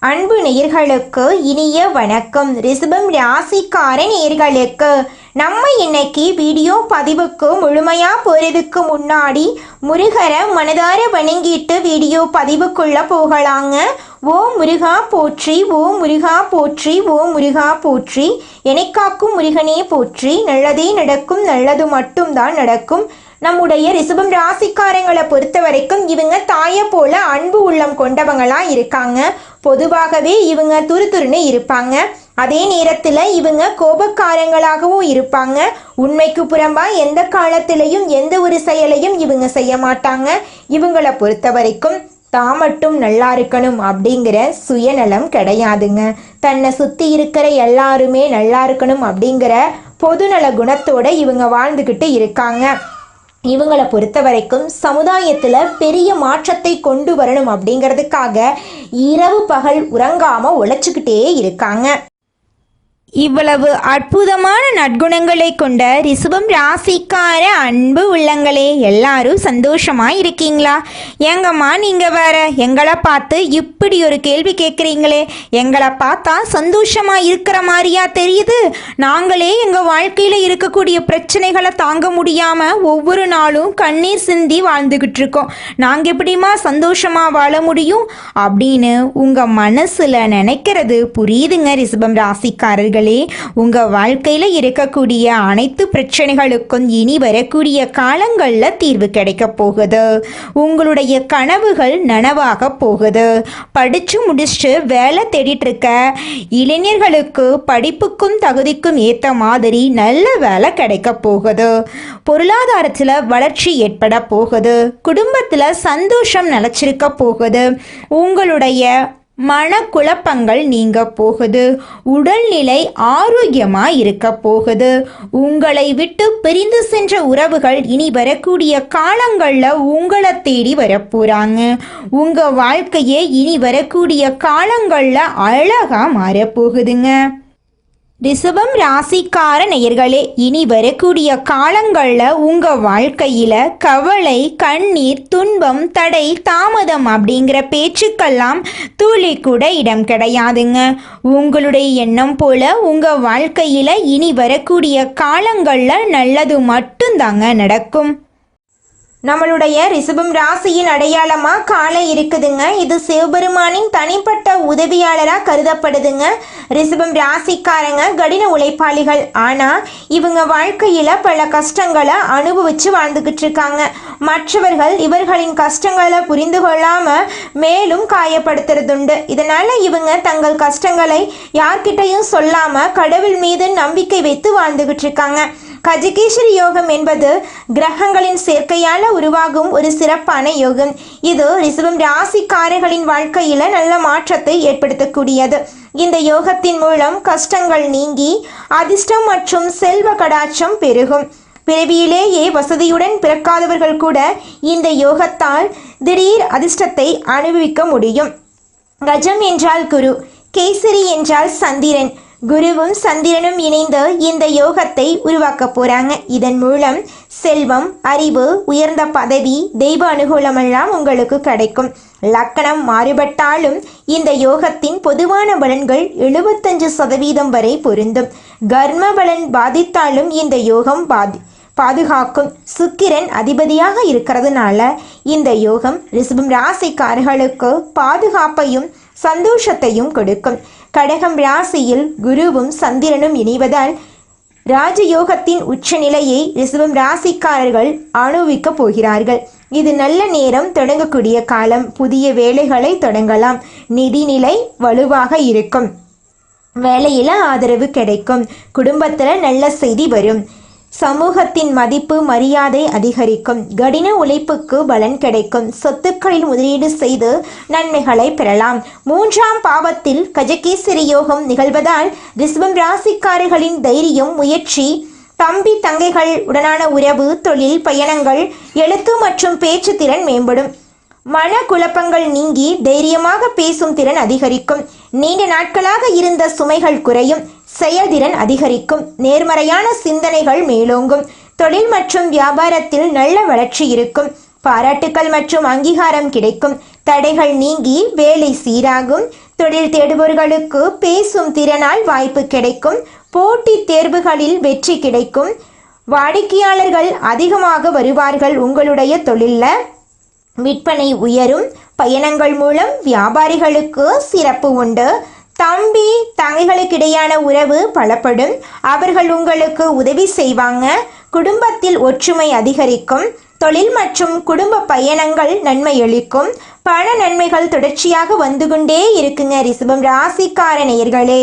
அன்பு நேயர்களுக்கு இனிய வணக்கம். ரிஷபம் ராசிக்கார நேயர்களுக்கு நம்ம இன்னைக்கு வீடியோ பதிவுக்கு முழுமையா போறதுக்கு முன்னாடி முருகரை மனதார வணங்கிட்டு வீடியோ பதிவுக்குள்ள போகலாங்க. ஓ முருகா போற்றி, ஓ முருகா போற்றி, ஓ முருகா போற்றி, எனக்காக்கும் முருகனே போற்றி. நல்லதே நடக்கும், நல்லது மட்டும்தான் நடக்கும். நம்முடைய ரிஷபம் ராசிக்காரங்களை பொறுத்த வரைக்கும் இவங்க தாயை போல அன்பு உள்ளம் கொண்டவங்களா இருக்காங்க. பொதுவாகவே இவங்க துருதுருன்னு இருப்பாங்க. அதே நேரத்தில் இவங்க கோபக்காரங்களாகவும் இருப்பாங்க. உண்மைக்கு புறம்பா எந்த காலத்திலையும் எந்த ஒரு செயலையும் இவங்க செய்ய மாட்டாங்க. இவங்களை பொறுத்த வரைக்கும் தான் மட்டும் நல்லா இருக்கணும் அப்படிங்கிற சுயநலம் கிடையாதுங்க. தன்னை சுற்றி இருக்கிற எல்லாருமே நல்லா இருக்கணும் அப்படிங்கிற பொதுநல குணத்தோட இவங்க வாழ்ந்துக்கிட்டு இருக்காங்க. இவங்களை பொறுத்த வரைக்கும் சமுதாயத்தில் பெரிய மாற்றத்தை கொண்டு வரணும் அப்படிங்கிறதுக்காக இரவு பகல் உறங்காமல் உழைச்சிக்கிட்டே இருக்காங்க. இவ்வளவு அற்புதமான நற்குணங்களை கொண்ட ரிஷபம் ராசிக்கார அன்பு உள்ளங்களே, எல்லாரும் சந்தோஷமா இருக்கீங்களா? ஏங்கம்மா நீங்க வேற எங்களை பார்த்து இப்படி ஒரு கேள்வி கேட்குறீங்களே, எங்களை பார்த்தா சந்தோஷமா இருக்கிற மாதிரியா தெரியுது? நாங்களே எங்க வாழ்க்கையில இருக்கக்கூடிய பிரச்சனைகளை தாங்க முடியாம ஒவ்வொரு நாளும் கண்ணீர் சிந்தி வாழ்ந்துகிட்டு இருக்கோம். நாங்க எப்படிமா சந்தோஷமா வாழ முடியும் அப்படின்னு உங்க மனசுல நினைக்கிறது புரியுதுங்க. ரிஷபம் ராசிக்காரர்கள், உங்க வாழ்க்கையில இருக்கக்கூடிய அனைத்து பிரச்சனைகளுக்கும் இனி வரக்கூடிய காலங்கள்ல தீர்வு கிடைக்க போகுது. உங்களுடைய கனவுகள் நனவாக போகுது. படிச்சு முடிச்சுட்டு வேலை தேடிட்டு இருக்க இளைஞர்களுக்கு படிப்புக்கும் தகுதிக்கும் ஏற்ற மாதிரி நல்ல வேலை கிடைக்க போகுது. பொருளாதாரத்துல வளர்ச்சி ஏற்பட போகுது. குடும்பத்துல சந்தோஷம் நிலைச்சிருக்க போகுது. உங்களுடைய மனக்குழப்பங்கள் நீங்க போகுது. உடல்நிலை ஆரோக்கியமா இருக்க போகுது. உங்களை விட்டு பிரிந்து சென்ற உறவுகள் இனி வரக்கூடிய காலங்கள்ல உங்களை தேடி வரப்போறாங்க. உங்க வாழ்க்கையே இனி வரக்கூடிய காலங்கள்ல அழகா மாறப்போகுதுங்க. ரிஷபம் ராசிக்கார நேயர்களே, இனி வரக்கூடிய காலங்களில் உங்கள் வாழ்க்கையில் கவலை, கண்ணீர், துன்பம், தடை, தாமதம் அப்படிங்கிற பேச்சுக்கெல்லாம் துளி கூட இடம் கிடையாதுங்க. உங்களுடைய எண்ணம் போல உங்கள் வாழ்க்கையில் இனி வரக்கூடிய காலங்களில் நல்லது மட்டும்தாங்க நடக்கும். நம்மளுடைய ரிஷபம் ராசியின் அடையாளமாக காலை இருக்குதுங்க. இது சிவபெருமானின் தனிப்பட்ட உதவியாளராக கருதப்படுதுங்க. ரிஷபம் ராசிக்காரங்க கடின உழைப்பாளிகள். ஆனால் இவங்க வாழ்க்கையில் பல கஷ்டங்களை அனுபவித்து வாழ்ந்துக்கிட்டு இருக்காங்க. மற்றவர்கள் இவர்களின் கஷ்டங்களை புரிந்து கொள்ளாமல் மேலும் காயப்படுத்துறதுண்டு. இதனால் இவங்க தங்கள் கஷ்டங்களை யார்கிட்டையும் சொல்லாமல் கடவுள் மீது நம்பிக்கை வைத்து வாழ்ந்துக்கிட்டு இருக்காங்க. கஜகேசரி யோகம் என்பது கிரகங்களின் சேர்க்கையால் உருவாகும் ஒரு சிறப்பான யோகம். இது ரிஷபம் ராசிக்காரர்களின் வாழ்க்கையில் நல்ல மாற்றத்தை ஏற்படுத்தக்கூடியது. இந்த யோகத்தின் மூலம் கஷ்டங்கள் நீங்கி அதிர்ஷ்டம் மற்றும் செல்வ கடாட்சம் பெருகும். பிறவியிலேயே வசதியுடன் பிறக்காதவர்கள் கூட இந்த யோகத்தால் திடீர் அதிர்ஷ்டத்தை அனுபவிக்க முடியும். கஜம் என்றால் குரு, கேசரி என்றால் சந்திரன். குருவும் சந்திரனும் இணைந்து இந்த யோகத்தை உருவாக்க போறாங்க. இதன் மூலம் செல்வம், அறிவு, உயர்ந்த பதவி, தெய்வ அனுகூலமெல்லாம் உங்களுக்கு கிடைக்கும். லக்கணம் மாறுபட்டாலும் இந்த யோகத்தின் பொதுவான பலன்கள் 75% வரை பொருந்தும். கர்ம பலன் பாதித்தாலும் இந்த யோகம் பாதுகாக்கும். சுக்கிரன் அதிபதியாக இருக்கிறதுனால இந்த யோகம் ரிஷபம் ராசிக்காரர்களுக்கு பாதுகாப்பையும் சந்தோஷத்தையும் கொடுக்கும். கடகம் ராசியில் குருவும் சந்திரனும் இணைவதால் ராஜயோகத்தின் உச்சநிலையை ரிஷபம் ராசிக்காரர்கள் அனுபவிக்க போகிறார்கள். இது நல்ல நேரம், தொடங்கக்கூடிய காலம். புதிய வேலைகளை தொடங்கலாம். நிதிநிலை வலுவாக இருக்கும். வேலையில் ஆதரவு கிடைக்கும். குடும்பத்தில் நல்ல செய்தி வரும். சமூகத்தின் மதிப்பு மரியாதை அதிகரிக்கும். கடின உழைப்புக்கு பலன் கிடைக்கும். சொத்துக்களில் முதலீடு செய்து நன்மைகளை பெறலாம். 3ஆம் பாவத்தில் கஜகேசரி யோகம் நிகழ்வதால் ரிஷபம் ராசிக்காரர்களின் தைரியம், முயற்சி, தம்பி தங்கைகள் உடனான உறவு, தொழில், பயணங்கள், எழுத்து மற்றும் பேச்சு திறன் மேம்படும். மன குழப்பங்கள் நீங்கி தைரியமாக பேசும் திறன் அதிகரிக்கும். நீண்ட நாட்களாக இருந்த சுமைகள் குறையும். செயல்திறன் அதிகரிக்கும். நேர்மறையான சிந்தனைகள் மேலோங்கும். தொழில் மற்றும் வியாபாரத்தில் நல்ல வளர்ச்சி இருக்கும். பாராட்டுக்கள் மற்றும் அங்கீகாரம் கிடைக்கும். தடைகள் நீங்கி வேலை சீராகும். தொழில் தேடுபவர்களுக்கு பேசும் திறனால் வாய்ப்பு கிடைக்கும். போட்டித் தேர்வுகளில் வெற்றி கிடைக்கும். வாடிக்கையாளர்கள் அதிகமாக வருவார்கள். உங்களுடைய தொழிலில் விற்பனை உயரும். பயணங்கள் மூலம் வியாபாரிகளுக்கு சிறப்பு உண்டு. தம்பி தங்கைகளுக்கிடையான உறவு பலப்படும். அவர்கள் உங்களுக்கு உதவி செய்வாங்க. குடும்பத்தில் ஒற்றுமை அதிகரிக்கும். தொழில் மற்றும் குடும்ப பயணங்கள் நன்மை அளிக்கும். பண நன்மைகள் தொடர்ச்சியாக வந்து கொண்டே இருக்குங்க. ரிஷபம் ராசிக்கார நேயர்களே,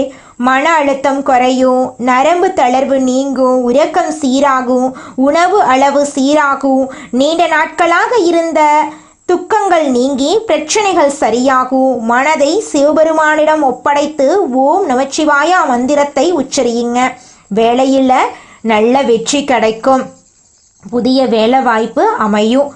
மன அழுத்தம் குறையும். நரம்பு தளர்வு நீங்கும். உறக்கம் சீராகும். உணவு அளவு சீராகும். நீண்ட நாட்களாக இருந்த துக்கங்கள் நீங்கி பிரச்சனைகள் சரியாகும். மனதை சிவபெருமானிடம் ஒப்படைத்து ஓம் நமச்சிவாயா மந்திரத்தை உச்சரியுங்க. வேலையில் நல்ல வெற்றி கிடைக்கும். புதிய வேலை வாய்ப்பு அமையும்.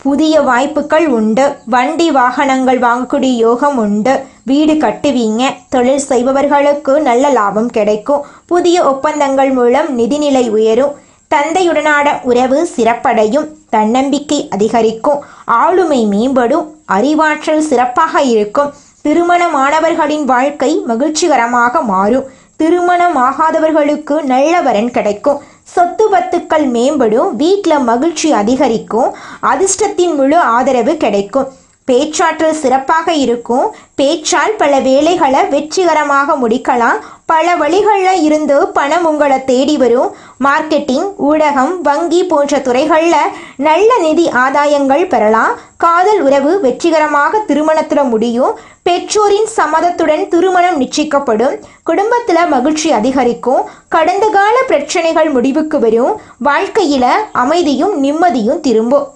புதிய வாய்ப்புகள் உண்டு. வண்டி வாகனங்கள் வாங்கக்கூடிய யோகம் உண்டு. வீடு கட்டுவீங்க. தொழில் செய்பவர்களுக்கு நல்ல லாபம் கிடைக்கும். புதிய ஒப்பந்தங்கள் மூலம் நிதிநிலை உயரும். தந்தையுடனான உறவு சிறப்படையும். தன்னம்பிக்கை அதிகரிக்கும். ஆளுமை மேம்படும். அறிவாற்றல் சிறப்பாக இருக்கும். திருமணமானவர்களின் வாழ்க்கை மகிழ்ச்சிகரமாக மாறும். திருமணமாகாதவர்களுக்கு நல்ல வரன் கிடைக்கும். சொத்து பத்துக்கள் மேம்படும். வீட்டில் மகிழ்ச்சி அதிகரிக்கும். அதிர்ஷ்டத்தின் முழு ஆதரவு கிடைக்கும். பேச்சாற்றல் சிறப்பாக இருக்கும். பேச்சால் பல வேலைகளை வெற்றிகரமாக முடிக்கலாம். பல வழிகளில் இருந்து பணம் உங்களை தேடி வரும். மார்க்கெட்டிங், ஊடகம், வங்கி போன்ற துறைகளில் நல்ல நிதி ஆதாயங்கள் பெறலாம். காதல் உறவு வெற்றிகரமாக திருமணத்தில் முடியும். பெற்றோரின் சம்மதத்துடன் திருமணம் நிச்சயிக்கப்படும். குடும்பத்தில் மகிழ்ச்சி அதிகரிக்கும். கடந்த கால பிரச்சனைகள் முடிவுக்கு வரும். வாழ்க்கையில் அமைதியும் நிம்மதியும் திரும்பும்.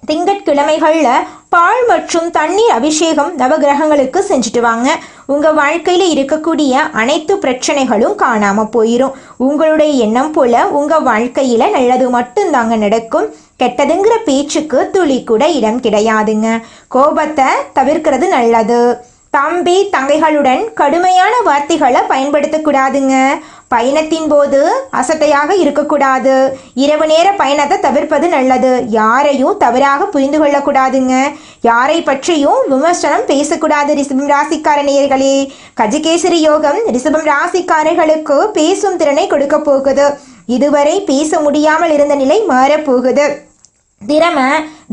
திங்கட்கிழமைகளில் பால் மற்றும் தண்ணீர் அபிஷேகம் நவகிரகங்களுக்கு செஞ்சுட்டு வாங்க. உங்கள் வாழ்க்கையில் இருக்கக்கூடிய அனைத்து பிரச்சனைகளும் காணாமல் போயிடும். உங்களுடைய எண்ணம் போல உங்கள் வாழ்க்கையில் நல்லது மட்டும்தாங்க நடக்கும். கெட்டதுங்கிற பேச்சுக்கு துளி கூட இடம் கிடையாதுங்க. கோபத்தை தவிர்க்கிறது நல்லது. தம்பி தங்கைகளுடன் கடுமையான வார்த்தைகளை பயன்படுத்தக்கூடாதுங்க. பயணத்தின் போது அசட்டையாக இருக்கக்கூடாது. இரவு நேர பயணத்தை தவிர்ப்பது நல்லது. யாரையும் தவறாக புரிந்து கொள்ளக்கூடாதுங்க. யாரை பற்றியும் விமர்சனம் பேசக்கூடாது. ரிஷபம் ராசிக்கார நேயர்களே, கஜகேசரி யோகம் ரிஷபம் ராசிக்காரர்களுக்கு பேசும் திறனை கொடுக்க போகுது. இதுவரை பேச முடியாமல் இருந்த நிலை மாறப்போகுது. திறமை,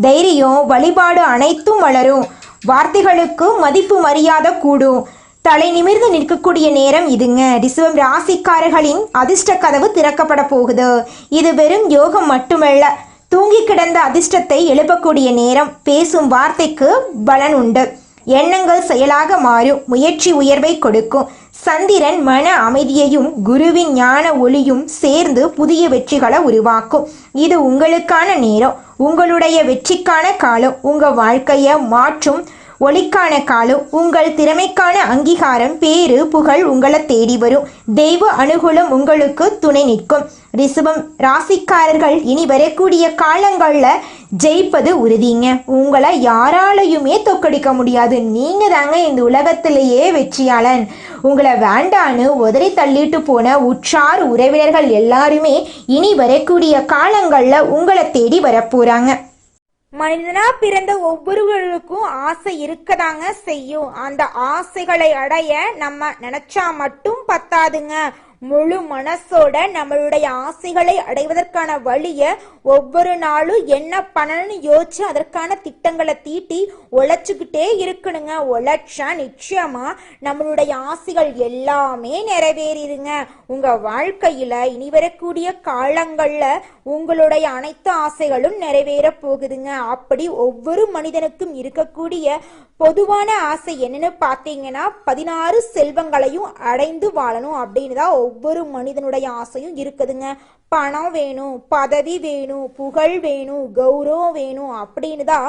தைரியம், வழிபாடு அனைத்தும் வளரும். வார்த்தைகளுக்கு மதிப்பு மரியாதை கூடும். தலை நிமிர்ந்து நிற்கக்கூடிய நேரம் இதுங்க. ரிஷபம் ராசிக்காரர்களின் அதிர்ஷ்ட கதவு திறக்கப்பட போகுது. இது வெறும் யோகம் மட்டுமல்ல, தூங்கி கிடந்த அதிர்ஷ்டத்தை எழுப்பக்கூடிய நேரம். பேசும் வார்த்தைக்கு பலன் உண்டு. எண்ணங்கள் செயலாக மாறும். முயற்சி உயர்வை கொடுக்கும். சந்திரன் மன அமைதியையும் குருவின் ஞான ஒளியும் சேர்ந்து புதிய வெற்றிகளை உருவாக்கும். இது உங்களுக்கான நேரம். உங்களுடைய வெற்றிக்கான காலம். உங்கள் வாழ்க்கையை மாற்றும் ஒளிக்கான காலம். உங்கள் திறமைக்கான அங்கீகாரம், பேரு, புகழ் உங்களை தேடி வரும். தெய்வ அனுகூலம் உங்களுக்கு துணை நிற்கும். ரிஷபம் ராசிக்காரர்கள் இனி வரக்கூடிய காலங்களில் ஜெயிப்பது உறுதிங்க. உங்களை யாராலையுமே தோக்கடிக்க முடியாது. நீங்கள் தாங்க இந்த உலகத்திலேயே வெற்றியாளன். உங்களை வேண்டான்னு உதறி தள்ளிட்டு போன உற்றார் உறவினர்கள் எல்லாருமே இனி வரக்கூடிய காலங்களில் உங்களை தேடி வரப்போறாங்க. மனிதனா பிறந்த ஒவ்வொருவருக்கும் ஆசை இருக்கதாங்க செய்யும். அந்த ஆசைகளை அடைய நம்ம நினைச்சா மட்டும் பத்தாதுங்க. முழு மனசோட நம்மளுடைய ஆசைகளை அடைவதற்கான வழிய ஒவ்வொரு நாளும் என்ன பண்ணணும்னு யோசிச்சு அதற்கான திட்டங்களை தீட்டி உழைச்சுக்கிட்டே இருக்கணுங்க. உழைச்சா நிச்சயமா நம்மளுடைய ஆசைகள் எல்லாமே நிறைவேறிடுங்க. உங்க வாழ்க்கையில இனி வரக்கூடிய காலங்கள்ல உங்களுடைய அனைத்து ஆசைகளும் நிறைவேற போகுதுங்க. அப்படி ஒவ்வொரு மனிதனுக்கும் இருக்கக்கூடிய பொதுவான ஆசை என்னன்னு பார்த்தீங்கன்னா 16 செல்வங்களையும் அடைந்து வாழணும் அப்படின்னு தான் ஒவ்வொரு மனிதனுடைய ஆசையும் இருக்குதுங்க. பணம் வேணும், பதவி வேணும், புகழ் வேணும், கௌரவம் வேணும் அப்படின்னு தான்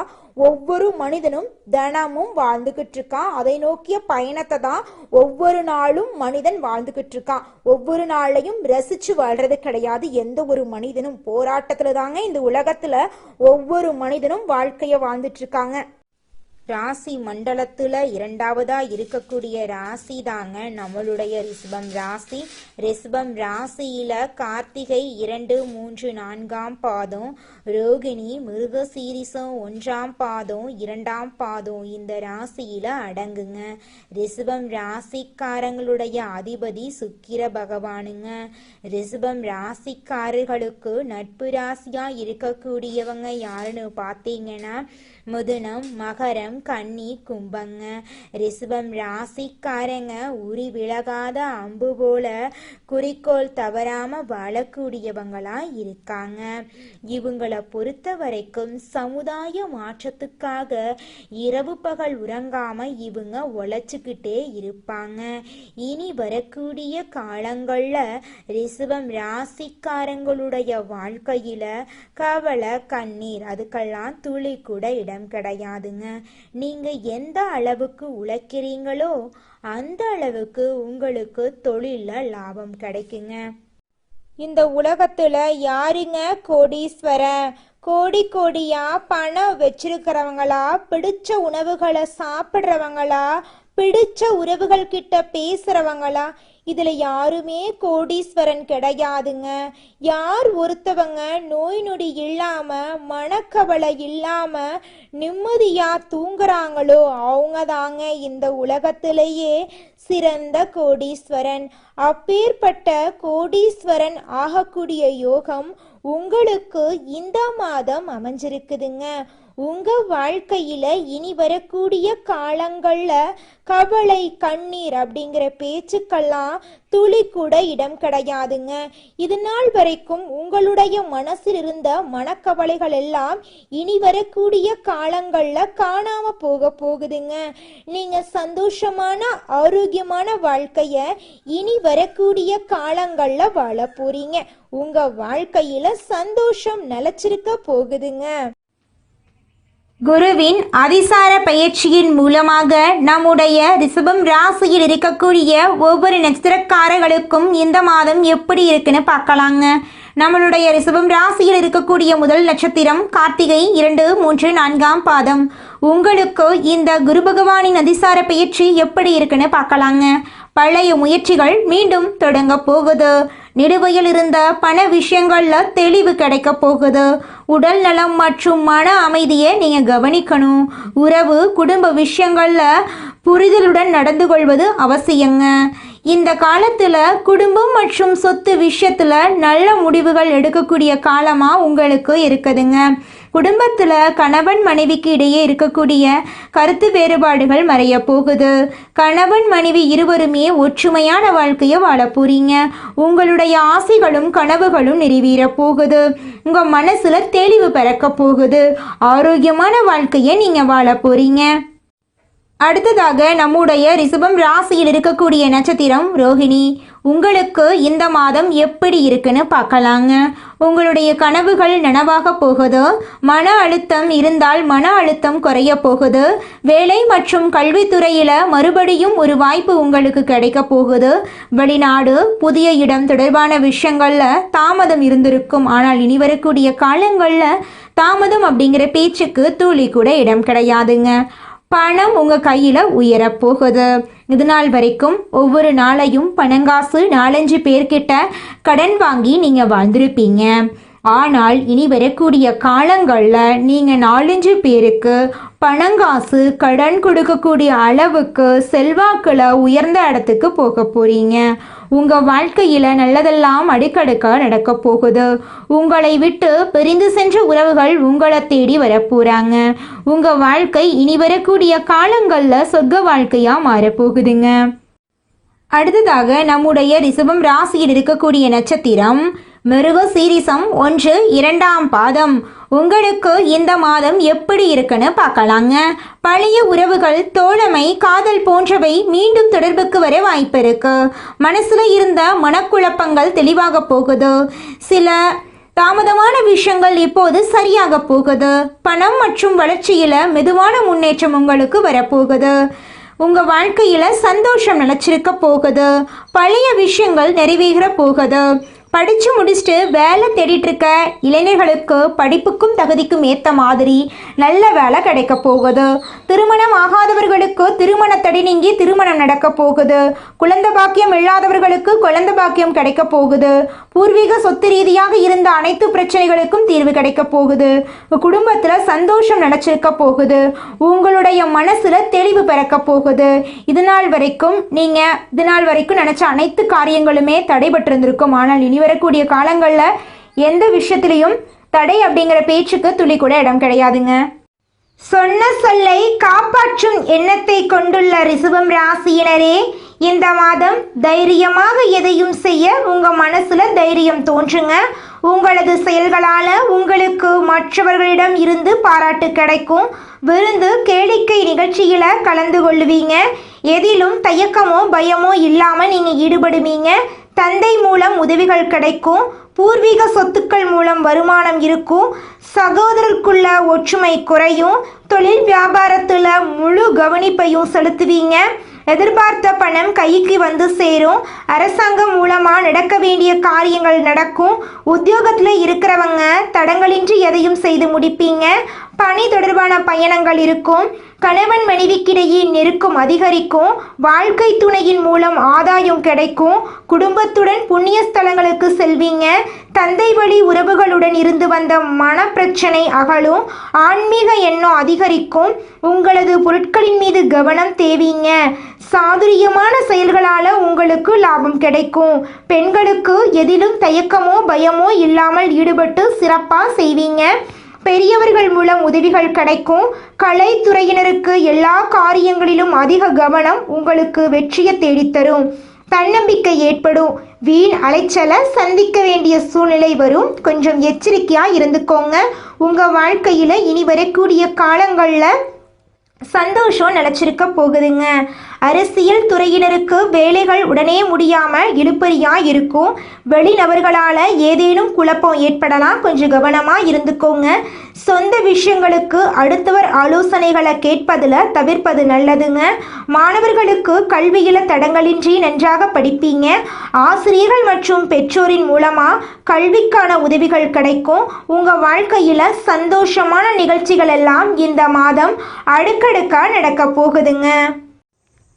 ஒவ்வொரு மனிதனும் தினமும் வாழ்ந்துகிட்டு இருக்கான். அதை நோக்கிய பயணத்தை தான் ஒவ்வொரு நாளும் மனிதன் வாழ்ந்துகிட்டு இருக்கான். ஒவ்வொரு நாளையும் ரசிச்சு வாழ்றது கிடையாது. எந்த ஒரு மனிதனும் போராட்டத்துல தாங்க இந்த உலகத்துல ஒவ்வொரு மனிதனும் வாழ்க்கைய வாழ்ந்துட்டு இருக்காங்க. ராசி மண்டலத்துல இரண்டாவதா இருக்கக்கூடிய ராசி தாங்க நம்மளுடைய ரிஷபம் ராசி. ரிஷபம் ராசியில கார்த்திகை 2, 3, 4ஆம் பாதம், ரோகிணி மிருகசீரிசம் 1ஆம் பாதம் 2ஆம் பாதம் இந்த ராசியில அடங்குங்க. ரிஷபம் ராசிக்காரங்களுடைய அதிபதி சுக்கிர பகவானுங்க. ரிஷபம் ராசிக்காரர்களுக்கு நட்பு ராசியா இருக்கக்கூடியவங்க யாருன்னு பார்த்தீங்கன்னா மிதுனம், மகரம், கன்னி, கும்பங்க. ரிஷபம் ராசிக்காரங்க உரி விலகாத அம்பு போல குறிக்கோள் தவறாம வாழக்கூடியவங்களா இருக்காங்க. இவங்களை பொறுத்த வரைக்கும் சமுதாய மாற்றத்துக்காக இரவு பகல் உறங்காம இவங்க உழைச்சுக்கிட்டே இருப்பாங்க. இனி வரக்கூடிய காலங்கள்ல ரிஷபம் ராசிக்காரங்களுடைய வாழ்க்கையில கவலை, கண்ணீர் அதுக்கெல்லாம் துளி கூட இடம் கிடையாதுங்க. நீங்க எந்த அளவுக்கு உழைக்கிறீங்களோ அந்த அளவுக்கு உங்களுக்கு தொழில லாபம் கிடைக்குங்க. இந்த உலகத்துல யாருங்க கோடீஸ்வரன்? கோடி கோடியா பணம் வச்சிருக்கிறவங்களா, பிடிச்ச உணவுகளை சாப்பிட்றவங்களா, பிடிச்ச உறவுகள் கிட்ட பேசுறவங்களா? இதுல யாருமே கோடீஸ்வரன் கிடையாதுங்க. யார் ஒருத்தவங்க நோய் நொடி இல்லாம மனக்கவலை இல்லாம நிம்மதியா தூங்குறாங்களோ அவங்க தாங்க இந்த உலகத்திலேயே சிறந்த கோடீஸ்வரன். அப்பேற்பட்ட கோடீஸ்வரன் ஆகக்கூடிய யோகம் உங்களுக்கு இந்த மாதம் அமைஞ்சிருக்குதுங்க. உங்க வாழ்க்கையில இனி வரக்கூடிய காலங்கள்ல கவலை, கண்ணீர் அப்படிங்கிற பேச்சுக்கெல்லாம் துளி கூட இடம் கிடையாதுங்க. இது நாள் வரைக்கும் உங்களுடைய மனசில் இருந்த மனக்கவலைகள் எல்லாம் இனி வரக்கூடிய காலங்கள்ல காணாம போகுதுங்க. நீங்க சந்தோஷமான ஆரோக்கியமான வாழ்க்கைய இனி வரக்கூடிய காலங்கள்ல வாழ போறீங்க. உங்க வாழ்க்கையில சந்தோஷம் நிலைச்சிருக்க போகுதுங்க. குருவின் அதிசார பயிற்சியின் மூலமாக நம்முடைய ரிஷபம் ராசியில் இருக்கக்கூடிய ஒவ்வொரு நட்சத்திரக்காரர்களுக்கும் இந்த மாதம் எப்படி இருக்குன்னு பார்க்கலாங்க. நம்மளுடைய ரிஷபம் ராசியில் இருக்கக்கூடிய முதல் நட்சத்திரம் கார்த்திகை 2, 3, 4ஆம் பாதம். உங்களுக்கு இந்த குரு பகவானின் அதிசார பயிற்சி எப்படி இருக்குன்னு பார்க்கலாங்க. பழைய முயற்சிகள் மீண்டும் தொடங்க போகுது. நிலுவையில் இருந்த பண விஷயங்கள்ல தெளிவு கிடைக்க போகுது. உடல் நலம் மற்றும் மன அமைதியை நீங்க கவனிக்கணும். உறவு, குடும்ப விஷயங்கள்ல புரிதலுடன் நடந்து கொள்வது அவசியங்க. இந்த காலத்துல குடும்பம் மற்றும் சொத்து விஷயத்துல நல்ல முடிவுகள் எடுக்கக்கூடிய காலமா உங்களுக்கு இருக்குதுங்க. குடும்பத்துல கணவன் மனைவிக்கு இடையே இருக்கக்கூடிய கருத்து வேறுபாடுகள் மறைய போகுது. கணவன் மனைவி இருவருமே ஒற்றுமையான வாழ்க்கையை வாழ போறீங்க. உங்களுடைய ஆசைகளும் கனவுகளும் நிறைவேற போகுது. உங்க மனசுல தெளிவு பிறக்க போகுது. ஆரோக்கியமான வாழ்க்கையை நீங்க வாழ போறீங்க. அடுத்ததாக நம்முடைய ரிஷபம் ராசியில் இருக்கக்கூடிய நட்சத்திரம் ரோகிணி. உங்களுக்கு இந்த மாதம் எப்படி இருக்குன்னு பார்க்கலாங்க. உங்களுடைய கனவுகள் நனவாக போகுது. மன அழுத்தம் இருந்தால் மன அழுத்தம் குறைய போகுது. வேலை மற்றும் கல்வித்துறையில் மறுபடியும் ஒரு வாய்ப்பு உங்களுக்கு கிடைக்க போகுது. வெளிநாடு, புதிய இடம் தொடர்பான விஷயங்களில் தாமதம் இருந்திருக்கும். ஆனால் இனி வரக்கூடிய காலங்களில் தாமதம் அப்படிங்கிற பேச்சுக்கு துளி கூட இடம் கிடையாதுங்க. பணம் உங்கள் கையில் உயரப்போகுது. இது நாள் வரைக்கும் ஒவ்வொரு நாளையும் பணங்காசு 4-5 பேர்கிட்ட கடன் வாங்கி நீங்கள் வாழ்ந்திருப்பீங்க. ஆனால் இனி வரக்கூடிய காலங்களில் நீங்கள் 4-5 பேருக்கு பணங்காசு கடன் கொடுக்கக்கூடிய அளவுக்கு செல்வாக்கில் உயர்ந்த இடத்துக்கு போக போகிறீங்க. உங்கள் வாழ்க்கையில் நல்லதெல்லாம் அடுக்கடுக்க நடக்க போகுது. உங்களை விட்டு பிரிந்து சென்ற உறவுகள் உங்களை தேடி வரப்போகிறாங்க. உங்கள் வாழ்க்கை இனி வரக்கூடிய காலங்களில் சொர்க்க வாழ்க்கையாக மாறப்போகுதுங்க. அடுத்ததாக நம்முடைய ரிஷபம் ராசியில் இருக்கக்கூடிய நட்சத்திரம் மிருகசீரிசம் 1, 2ஆம் பாதம். உங்களுக்கு இந்த மாதம் எப்படி இருக்குன்னு பார்க்கலாங்க. பழைய உறவுகள், தோழமை, காதல் போன்றவை மீண்டும் தொடர்புக்கு வர வாய்ப்பு இருக்கு. மனசுல இருந்த மனக்குழப்பங்கள் தெளிவாக போகுது. சில தாமதமான விஷயங்கள் இப்போது சரியாக போகுது. பணம் மற்றும் வளர்ச்சியில மெதுவான முன்னேற்றம் உங்களுக்கு வரப்போகுது. உங்க வாழ்க்கையில சந்தோஷம் நிலைச்சிருக்க போகுது. பழைய விஷயங்கள் நிறைவேற போகுது. படித்து முடிச்சுட்டு வேலை தேடிட்டு இருக்க இளைஞர்களுக்கு படிப்புக்கும் தகுதிக்கும் ஏற்ற மாதிரி நல்ல வேலை கிடைக்க போகுது. திருமணம் ஆகாதவர்களுக்கு திருமண தடை நீங்கி திருமணம் நடக்க போகுது. குழந்தை பாக்கியம் இல்லாதவர்களுக்கு குழந்தை பாக்கியம் கிடைக்க போகுது. பூர்வீக சொத்து ரீதியாக இருந்த அனைத்து பிரச்சனைகளுக்கும் தீர்வு கிடைக்க போகுது. குடும்பத்தில் சந்தோஷம் நினைச்சிருக்க போகுது. உங்களுடைய மனசுல தெளிவு பிறக்க போகுது. இது நாள் வரைக்கும் நினைச்ச அனைத்து காரியங்களுமே தடைபட்டு இருந்திருக்கும். ஆனால் இனி வரக்கூடிய காலங்களில் எந்த விஷயத்திலையும் தடை அப்படிங்கிற பேச்சுக்கு துளி கூட இடம் கிடையாதுங்க. சொன்ன சொல்லை காப்பாற்றும் எண்ணத்தை கொண்டுள்ள ரிஷபம் ராசியினரே, இந்த மாதம் தைரியமாக எதையும் செய்ய உங்க மனசுல தைரியம் தோன்றுங்க. உங்களது செயல்களால உங்களுக்கு மற்றவர்களிடம் இருந்து பாராட்டு கிடைக்கும். விருந்து கேளிக்கை நிகழ்ச்சியில கலந்து கொள்ளுவீங்க. எதிலும் தயக்கமோ பயமோ இல்லாம நீங்க ஈடுபடுவீங்க. தந்தை மூலம் உதவிகள் கிடைக்கும். பூர்வீக சொத்துக்கள் மூலம் வருமானம் இருக்கும். சகோதரருக்குள்ள ஒற்றுமை குறையும். தொழில் வியாபாரத்தில் முழு கவனிப்பையும் செலுத்துவீங்க. எதிர்பார்த்த பணம் கைக்கு வந்து சேரும். அரசாங்கம் மூலமாக நடக்க வேண்டிய காரியங்கள் நடக்கும். உத்தியோகத்தில் இருக்கிறவங்க தடங்களின்றி எதையும் செய்து முடிப்பீங்க. பணி தொடர்பான பயணங்கள் இருக்கும். கணவன் மனைவிக்கிடையே நெருக்கம் அதிகரிக்கும். வாழ்க்கை துணையின் மூலம் ஆதாயம் கிடைக்கும். குடும்பத்துடன் புண்ணிய ஸ்தலங்களுக்கு செல்வீங்க. தந்தை வழி உறவுகளுடன் இருந்து வந்த மனப்பிரச்சனை அகலும். ஆன்மீக எண்ணம் அதிகரிக்கும். உங்களது பொருட்களின் மீது கவனம் தேவீங்க. சாதுரியமான செயல்களால் உங்களுக்கு லாபம் கிடைக்கும். பெண்களுக்கு எதிலும் தயக்கமோ பயமோ இல்லாமல் ஈடுபட்டு சிறப்பாக செய்வீங்க. பெரியவர்கள் மூலம் உதவிகள் கிடைக்கும். கலைத்துறையினருக்கு எல்லா காரியங்களிலும் அதிக கவனம் உங்களுக்கு வெற்றியை தேடித்தரும். தன்னம்பிக்கை ஏற்படும். வீண் அலைச்சலை சந்திக்க வேண்டிய சூழ்நிலை வரும். கொஞ்சம் எச்சரிக்கையாக இருந்துக்கோங்க. உங்கள் வாழ்க்கையில் இனி வரக்கூடிய காலங்களில் சந்தோஷம் நிலச்சிருக்க போகுதுங்க. அரசியல் துறையினருக்கு வேலைகள் உடனே முடியாமல் இழுபறியாக இருக்கும். வெளிநபர்களால் ஏதேனும் குழப்பம் ஏற்படலாம். கொஞ்சம் கவனமாக இருந்துக்கோங்க. சொந்த விஷயங்களுக்கு அடுத்தவர் ஆலோசனைகளை கேட்பதில் தவிர்ப்பது நல்லதுங்க. மாணவர்களுக்கு கல்வியில் தடங்களின்றி நன்றாக படிப்பீங்க. ஆசிரியர்கள் மற்றும் பெற்றோரின் மூலமாக கல்விக்கான உதவிகள் கிடைக்கும். உங்கள் வாழ்க்கையில் சந்தோஷமான நிகழ்ச்சிகள் எல்லாம் இந்த மாதம் அடுக்கடுக்காக நடக்க போகுதுங்க.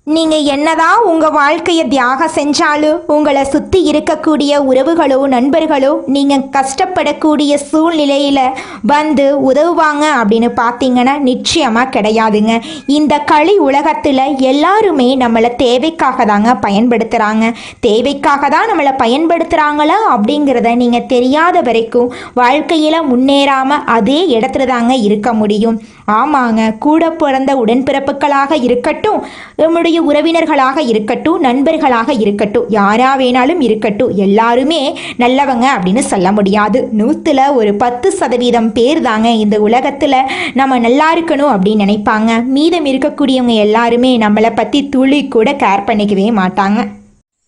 நீங்கள் என்னதான் உங்கள் வாழ்க்கையை தியாகம் செஞ்சாலும் உங்களை சுற்றி இருக்கக்கூடிய உறவுகளோ நண்பர்களோ நீங்கள் கஷ்டப்படக்கூடிய சூழ்நிலையில் வந்து உதவுவாங்க அப்படின்னு பார்த்தீங்கன்னா நிச்சயமாக கிடையாதுங்க. இந்த களி உலகத்தில் எல்லாருமே நம்மளை தேவைக்காக தாங்க பயன்படுத்துகிறாங்க. தேவைக்காக தான் நம்மளை பயன்படுத்துகிறாங்களா அப்படிங்கிறத நீங்கள் தெரியாத வரைக்கும் வாழ்க்கையில் முன்னேறாமல் அதே இடத்துல தாங்க இருக்க முடியும். ஆமாங்க, கூட பிறந்த உடன்பிறப்புகளாக இருக்கட்டும், நம்முடைய உறவினர்களாக இருக்கட்டும், நண்பர்களாக இருக்கட்டும், யாரா வேணாலும் இருக்கட்டும், எல்லாருமே நல்லவங்க அப்படின்னு சொல்ல முடியாது. 100ல் ஒரு 10% பேர் தாங்க இந்த உலகத்தில் நம்ம நல்லா இருக்கணும் அப்படின்னு நினைப்பாங்க. மீதம் இருக்கக்கூடியவங்க எல்லாருமே நம்மளை பற்றி துளி கூட கேர் பண்ணிக்கவே மாட்டாங்க.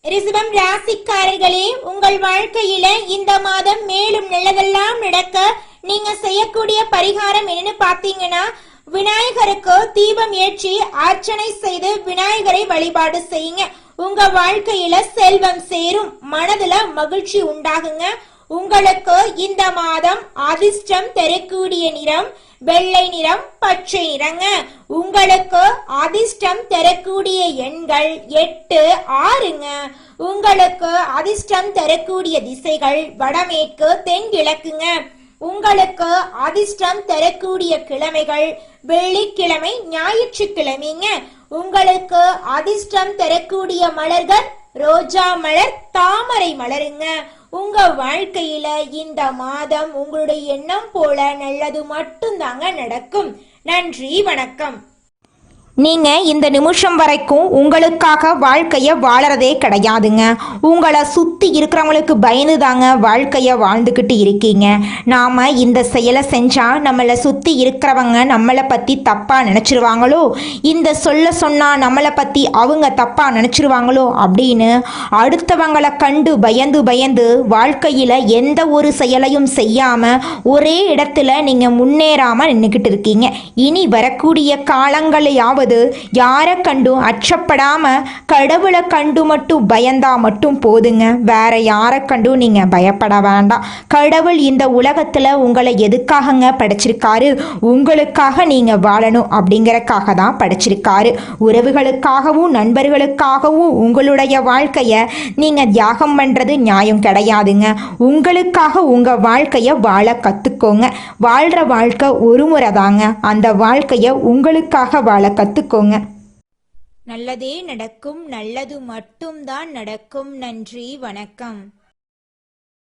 ரிஷபம் ராசிக்காரர்களே, உங்கள் வாழ்க்கையில இந்த மாதம் மேலும் நல்லதெல்லாம் நடக்க நீங்க செய்யக்கூடிய பரிகாரம் என்னன்னு பாத்தீங்கன்னா, விநாயகருக்கு தீபம் ஏற்றி அர்ச்சனை செய்து விநாயகரை வழிபாடு செய்யுங்க. உங்க வாழ்க்கையில செல்வம் சேரும். மனதுல மகிழ்ச்சி உண்டாகுங்க. உங்களுக்கு இந்த மாதம் அதிர்ஷ்டம் தரக்கூடிய நிறம் வெள்ளை நிறம், பச்சை நிறங்க. உங்களுக்கு அதிர்ஷ்டம் தரக்கூடிய எண்கள் 8, 6ங்க. உங்களுக்கு அதிர்ஷ்டம் தரக்கூடிய திசைகள் வடமேற்கு, தென்கிழக்குங்க. உங்களுக்கு அதிர்ஷ்டம் தரக்கூடிய கிழமைகள் வெள்ளிக்கிழமை, ஞாயிற்றுக்கிழமைங்க. உங்களுக்கு அதிர்ஷ்டம் தரக்கூடிய மலர்கள் ரோஜா மலர், தாமரை மலருங்க. உங்க வாழ்க்கையில இந்த மாதம் உங்களுடைய எண்ணம் போல நல்லது மட்டும்தாங்க நடக்கும். நன்றி, வணக்கம். நீங்கள் இந்த நிமிஷம் வரைக்கும் உங்களுக்காக வாழ்க்கையை வாழறதே கிடையாதுங்க. உங்களை சுற்றி இருக்கிறவங்களுக்கு பயந்து தாங்க வாழ்க்கையை வாழ்ந்துக்கிட்டு இருக்கீங்க. நாம் இந்த செயலை செஞ்சால் நம்மளை சுற்றி இருக்கிறவங்க நம்மளை பற்றி தப்பாக நினச்சிருவாங்களோ, இந்த சொன்னால் நம்மளை பற்றி அவங்க தப்பாக நினச்சிருவாங்களோ அப்படின்னு அடுத்தவங்களை கண்டு பயந்து வாழ்க்கையில் எந்த ஒரு செயலையும் செய்யாமல் ஒரே இடத்துல நீங்கள் முன்னேறாமல் நின்றுக்கிட்டு இருக்கீங்க. இனி வரக்கூடிய காலங்களையாவது அதாவது யாரை கண்டும் அச்சப்படாம கடவுளை கண்டு மட்டும் பயந்தா மட்டும் போதுங்க. வேற யாரை கண்டும் நீங்க பயப்பட வேண்டாம். கடவுள் இந்த உலகத்துல உங்களை எதுக்காகங்க படைச்சிருக்காரு? உங்களுக்காக நீங்க வாழணும் அப்படிங்கறக்காக தான் படைச்சிருக்காரு. உறவுகளுக்காகவும் நண்பர்களுக்காகவும் உங்களுடைய வாழ்க்கைய நீங்க தியாகம் பண்றது நியாயம் கிடையாதுங்க. உங்களுக்காக உங்க வாழ்க்கைய வாழ கத்துக்கோங்க. வாழ்ற வாழ்க்கை ஒரு முறை தாங்க. அந்த வாழ்க்கைய உங்களுக்காக வாழ கத்துக்கோங்க. நல்லதே நடக்கும், நல்லது மட்டும்தான் நடக்கும். நன்றி, வணக்கம்.